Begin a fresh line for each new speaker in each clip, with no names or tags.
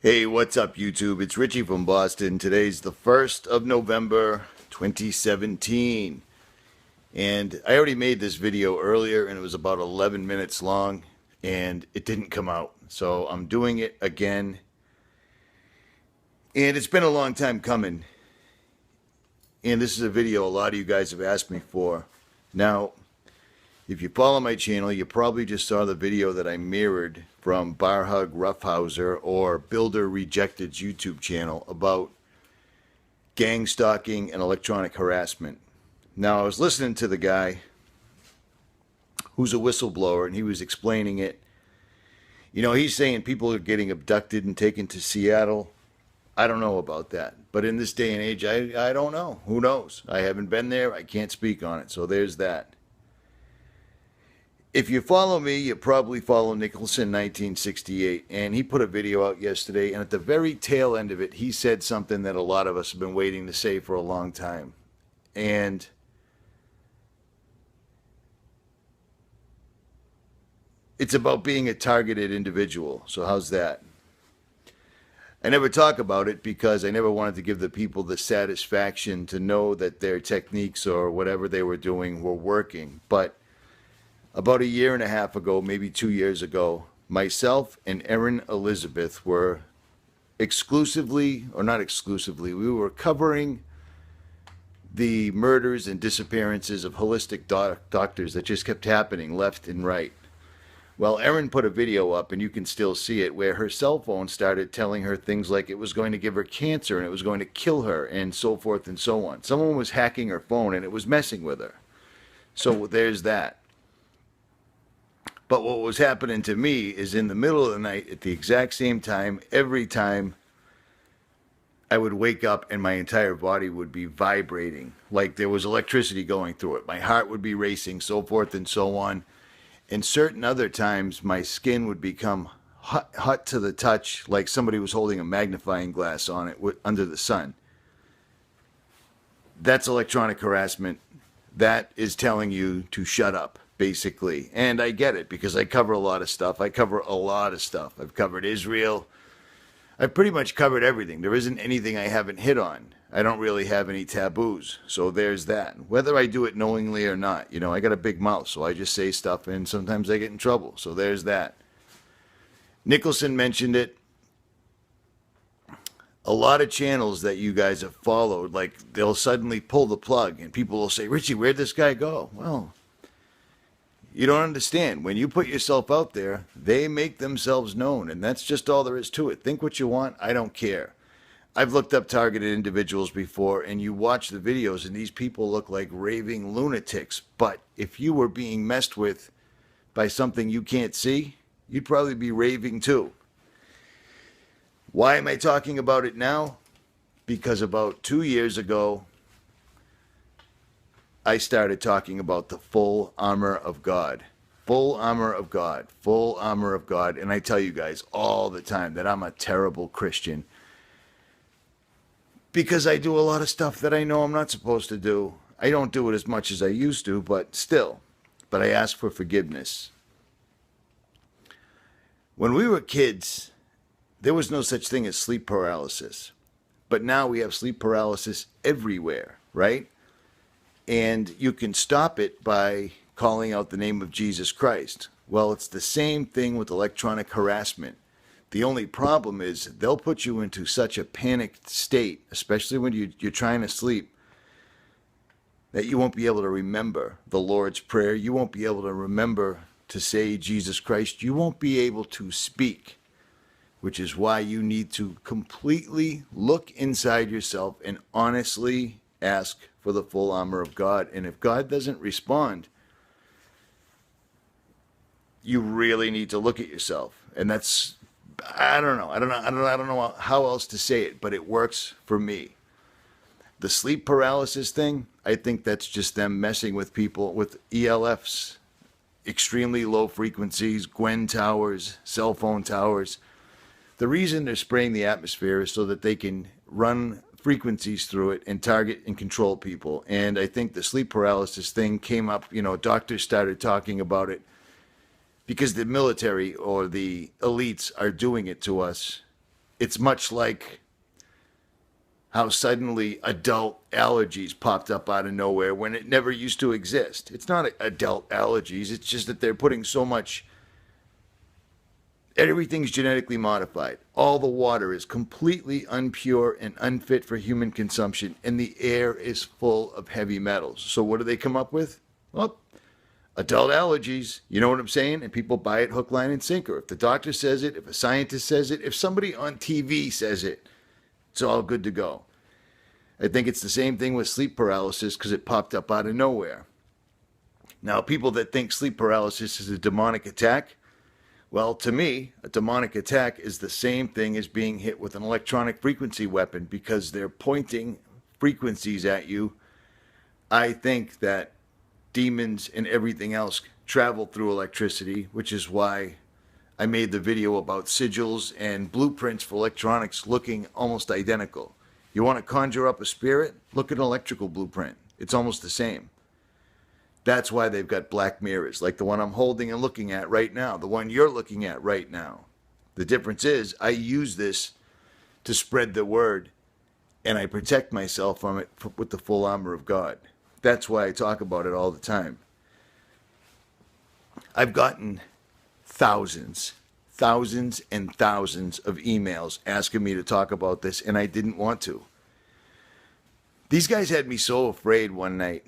Hey, what's up, YouTube? It's Richie from Boston. Today's the 1st of November, 2017. And I already made this video earlier, and it was about 11 minutes long, and it didn't come out. So I'm doing it again. And it's been a long time coming. And this is a video a lot of you guys have asked me for. Now, if you follow my channel, you probably just saw the video that I mirrored from Barhug Roughhouser or Builder Rejected's YouTube channel about gang stalking and electronic harassment. Now, I was listening to the guy who's a whistleblower, and he was explaining it. You know, he's saying people are getting abducted and taken to Seattle. I don't know about that. But in this day and age, I don't know. Who knows? I haven't been there. I can't speak on it. So there's that. If you follow me, you probably follow Nicholson 1968, and he put a video out yesterday, and at the very tail end of it, he said something that a lot of us have been waiting to say for a long time. And it's about being a targeted individual. So how's that? I never talk about it because I never wanted to give the people the satisfaction to know that their techniques or whatever they were doing were working. But about a year and a half ago, maybe 2 years ago, myself and Erin Elizabeth were exclusively, or not exclusively, we were covering the murders and disappearances of holistic doctors that just kept happening left and right. Well, Erin put a video up, and you can still see it, where her cell phone started telling her things like it was going to give her cancer and it was going to kill her and so forth and so on. Someone was hacking her phone and it was messing with her. So there's that. But what was happening to me is in the middle of the night at the exact same time, every time I would wake up and my entire body would be vibrating, like there was electricity going through it. My heart would be racing, so forth and so on. And certain other times, my skin would become hot to the touch, like somebody was holding a magnifying glass on it under the sun. That's electronic harassment. That is telling you to shut up, basically. And I get it, because I cover a lot of stuff. I've covered Israel. I've pretty much covered everything. There isn't anything I haven't hit on. I don't really have any taboos. So there's that. Whether I do it knowingly or not, you know, I got a big mouth, so I just say stuff, and sometimes I get in trouble. So there's that. Nicholson mentioned it. A lot of channels that you guys have followed, like, they'll suddenly pull the plug, and people will say, Richie, where'd this guy go? Well, you don't understand. When you put yourself out there, they make themselves known, and that's just all there is to it. Think what you want. I don't care. I've looked up targeted individuals before, and you watch the videos, and these people look like raving lunatics. But if you were being messed with by something you can't see, you'd probably be raving too. Why am I talking about it now? Because about 2 years ago, I started talking about the full armor of God. Full armor of God. Full armor of God. And I tell you guys all the time that I'm a terrible Christian, because I do a lot of stuff that I know I'm not supposed to do. I don't do it as much as I used to, but still. But I ask for forgiveness. When we were kids, there was no such thing as sleep paralysis. But now we have sleep paralysis everywhere, right? And you can stop it by calling out the name of Jesus Christ. Well, it's the same thing with electronic harassment. The only problem is they'll put you into such a panicked state, especially when you're trying to sleep, that you won't be able to remember the Lord's Prayer. You won't be able to remember to say Jesus Christ. You won't be able to speak, which is why you need to completely look inside yourself and honestly ask for the full armor of God. And if God doesn't respond, you really need to look at yourself. And that's, I don't know how else to say it, but it works for me. The sleep paralysis thing, I think that's just them messing with people with ELFs, extremely low frequencies, Gwen towers, cell phone towers. The reason they're spraying the atmosphere is so that they can run frequencies through it and target and control people. And I think the sleep paralysis thing came up, you know, doctors started talking about it because the military or the elites are doing it to us It's much like how suddenly adult allergies popped up out of nowhere when it never used to exist. It's not adult allergies. It's just that they're putting so much. Everything's genetically modified. All the water is completely unpure and unfit for human consumption, and the air is full of heavy metals. So what do they come up with? Well, adult allergies. You know what I'm saying? And people buy it hook, line, and sinker. If the doctor says it, if a scientist says it, if somebody on TV says it, it's all good to go. I think it's the same thing with sleep paralysis because it popped up out of nowhere. Now, people that think sleep paralysis is a demonic attack, well, to me, a demonic attack is the same thing as being hit with an electronic frequency weapon because they're pointing frequencies at you. I think that demons and everything else travel through electricity, which is why I made the video about sigils and blueprints for electronics looking almost identical. You want to conjure up a spirit? Look at an electrical blueprint. It's almost the same. That's why they've got black mirrors, like the one I'm holding and looking at right now, the one you're looking at right now. The difference is I use this to spread the word, and I protect myself from it with the full armor of God. That's why I talk about it all the time. I've gotten thousands and thousands of emails asking me to talk about this, and I didn't want to. These guys had me so afraid one night,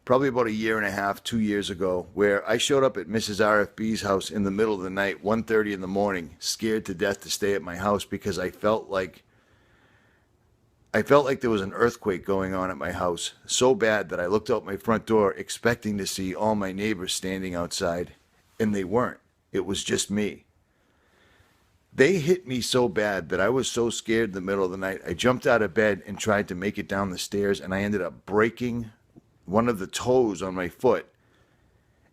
probably about 1.5 years, 2 years ago, where I showed up at Mrs. RFB's house in the middle of the night, 1:30 in the morning, scared to death to stay at my house because I felt like there was an earthquake going on at my house so bad that I looked out my front door expecting to see all my neighbors standing outside, and they weren't. It was just me. They hit me so bad that I was so scared in the middle of the night, I jumped out of bed and tried to make it down the stairs, and I ended up breaking one of the toes on my foot.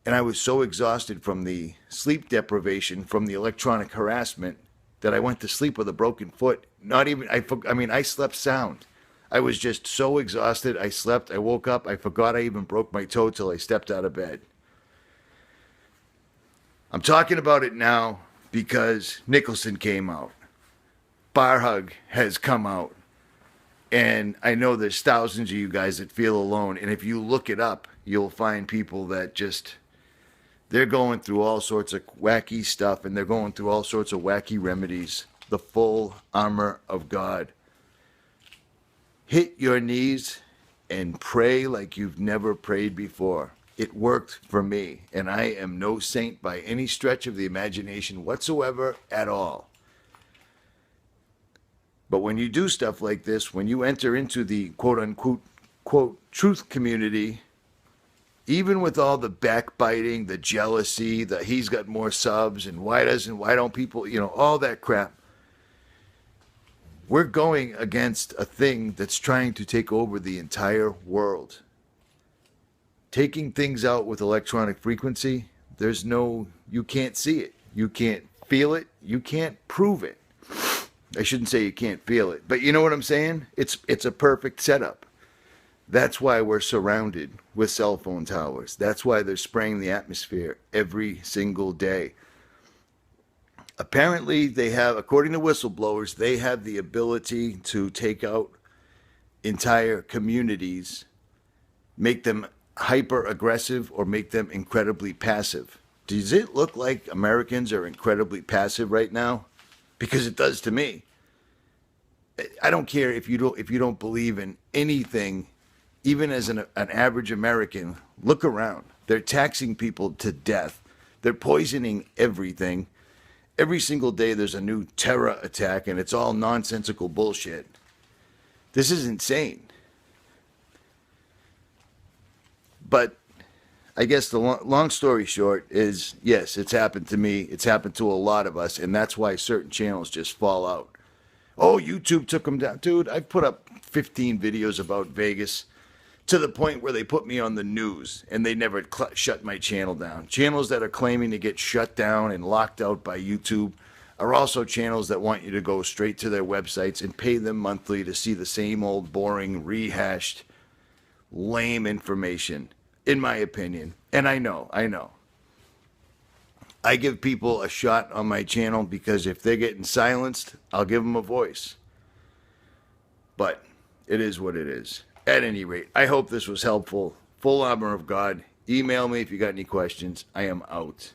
And I was so exhausted from the sleep deprivation, from the electronic harassment, that I went to sleep with a broken foot. I slept sound. I was just so exhausted. I slept, I woke up, I forgot I even broke my toe till I stepped out of bed. I'm talking about it now because Nicholson came out. Bar Hug has come out. And I know there's thousands of you guys that feel alone. And if you look it up, you'll find people that they're going through all sorts of wacky stuff, and they're going through all sorts of wacky remedies. The full armor of God. Hit your knees and pray like you've never prayed before. It worked for me, and I am no saint by any stretch of the imagination whatsoever at all. But when you do stuff like this, when you enter into the quote-unquote truth community, even with all the backbiting, the jealousy, the he's got more subs, and why don't people, all that crap, we're going against a thing that's trying to take over the entire world. Taking things out with electronic frequency, you can't see it. You can't feel it. You can't prove it. I shouldn't say you can't feel it, but you know what I'm saying? It's a perfect setup. That's why we're surrounded with cell phone towers. That's why they're spraying the atmosphere every single day. Apparently, according to whistleblowers, they have the ability to take out entire communities, make them hyper aggressive, or make them incredibly passive. Does it look like Americans are incredibly passive right now? Because it does to me. I don't care if you don't believe in anything, even as an average American. Look around. They're taxing people to death. They're poisoning everything. Every single day there's a new terror attack, and it's all nonsensical bullshit. This is insane. But I guess the long story short is, yes, it's happened to me. It's happened to a lot of us, and that's why certain channels just fall out. Oh, YouTube took them down. Dude, I've put up 15 videos about Vegas to the point where they put me on the news, and they never shut my channel down. Channels that are claiming to get shut down and locked out by YouTube are also channels that want you to go straight to their websites and pay them monthly to see the same old boring, rehashed, lame information, in my opinion. And I know. I give people a shot on my channel because if they're getting silenced, I'll give them a voice. But it is what it is. At any rate, I hope this was helpful. Full armor of God. Email me if you got any questions. I am out.